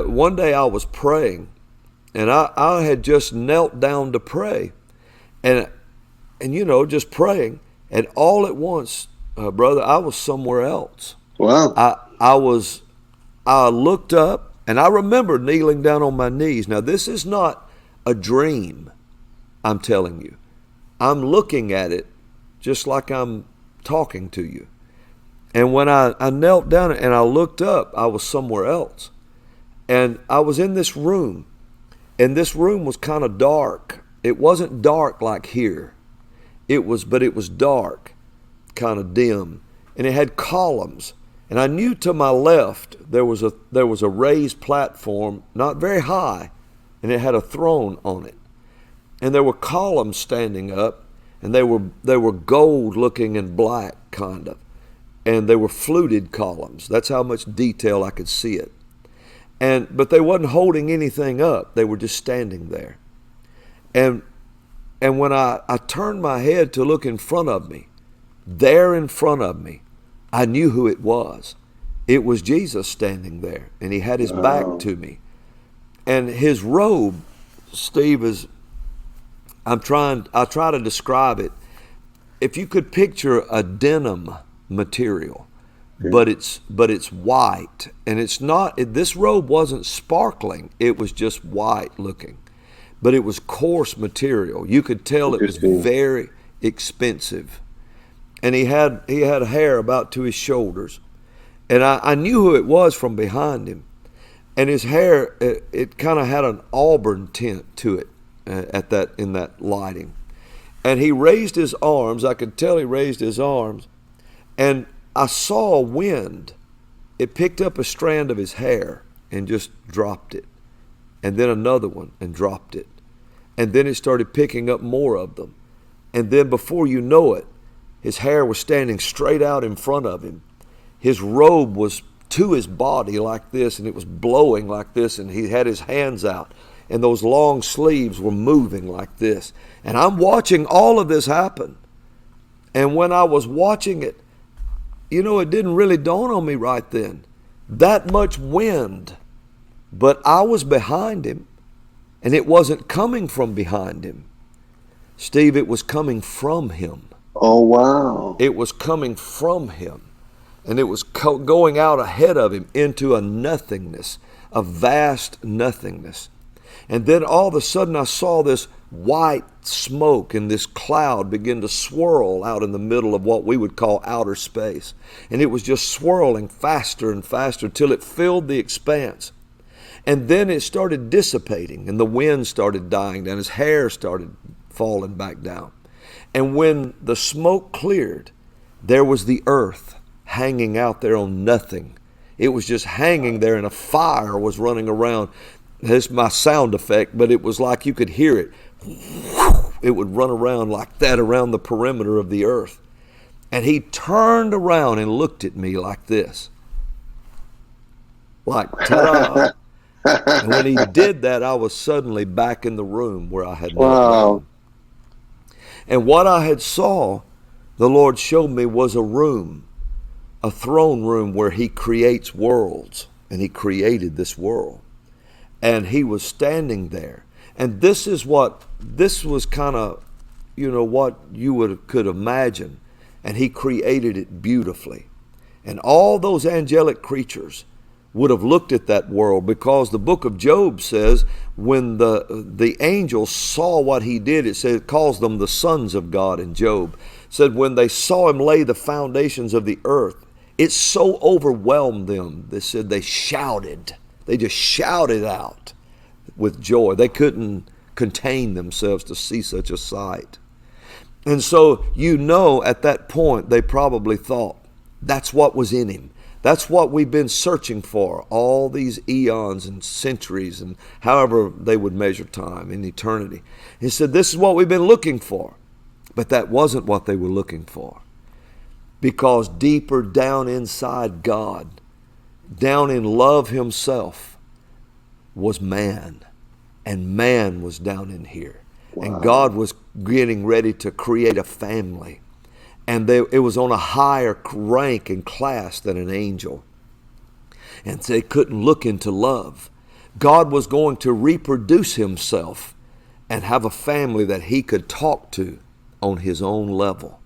one day I was praying, and I had just knelt down to pray, and just praying, and all at once, brother, I was somewhere else. Wow. I looked up, and I remember kneeling down on my knees. Now, this is not a dream, I'm telling you. I'm looking at it just like I'm talking to you. And when I knelt down and I looked up, I was somewhere else. And I was in this room, and this room was kind of dark. It wasn't dark like here. But it was dark, kind of dim. And it had columns. And I knew to my left there was a raised platform, not very high, and it had a throne on it. And there were columns standing up, and they were gold looking and black, kind of. And they were fluted columns. That's how much detail I could see it. But they wasn't holding anything up. They were just standing there. And when I turned my head to look in front of me, there in front of me, I knew who it was. It was Jesus standing there, and he had his back to me. And his robe, Steve, I try to describe it. If you could picture a denim material, but it's white, and it's not. This robe wasn't sparkling; it was just white looking, but it was coarse material. You could tell it was very expensive, and he had hair about to his shoulders, and I knew who it was from behind him, and his hair it kind of had an auburn tint to it in that lighting, and he raised his arms. I could tell he raised his arms. And I saw a wind. It picked up a strand of his hair and just dropped it. And then another one and dropped it. And then it started picking up more of them. And then before you know it, his hair was standing straight out in front of him. His robe was to his body like this, and it was blowing like this, and he had his hands out. And those long sleeves were moving like this. And I'm watching all of this happen. And when I was watching it, it didn't really dawn on me right then. That much wind. But I was behind him, and it wasn't coming from behind him. Steve, it was coming from him. Oh, wow. It was coming from him. And it was going out ahead of him into a nothingness, a vast nothingness. And then all of a sudden I saw this white smoke and this cloud begin to swirl out in the middle of what we would call outer space. And it was just swirling faster and faster till it filled the expanse. And then it started dissipating, and the wind started dying down. His hair started falling back down. And when the smoke cleared, there was the earth hanging out there on nothing. It was just hanging there, and a fire was running around. That's my sound effect, but it was like you could hear it. It would run around like that around the perimeter of the earth. And he turned around and looked at me like this. Like, ta-da. And when he did that, I was suddenly back in the room where I had knelt down. And what I had saw, the Lord showed me, was a room, a throne room where he creates worlds. And he created this world. And he was standing there. And this was kind of, what you could imagine. And he created it beautifully. And all those angelic creatures would have looked at that world, because the book of Job says when the angels saw what he did, it calls them the sons of God in Job. It said when they saw him lay the foundations of the earth, it so overwhelmed them. They said they shouted. They just shouted out with joy. They couldn't contain themselves to see such a sight. And so, at that point, they probably thought that's what was in him. That's what we've been searching for all these eons and centuries, and however they would measure time in eternity. He said, this is what we've been looking for. But that wasn't what they were looking for. Because deeper down inside God, down in love himself, was man. And man was down in here. Wow. And God was getting ready to create a family. And it was on a higher rank and class than an angel. And they couldn't look into love. God was going to reproduce himself and have a family that he could talk to on his own level.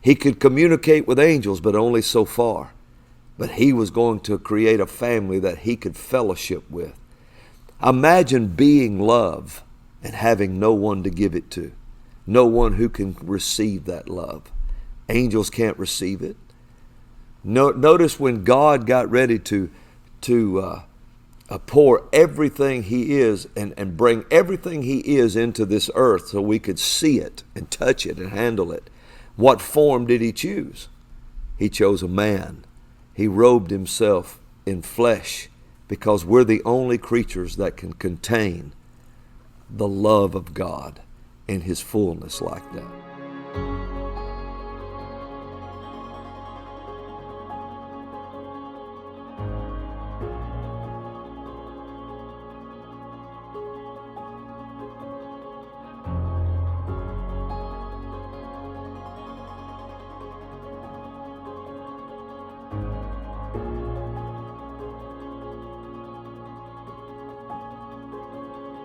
He could communicate with angels, but only so far. But he was going to create a family that he could fellowship with. Imagine being love and having no one to give it to. No one who can receive that love. Angels can't receive it. Notice when God got ready to pour everything he is and bring everything he is into this earth so we could see it and touch it and handle it. What form did he choose? He chose a man. He robed himself in flesh because we're the only creatures that can contain the love of God in his fullness like that.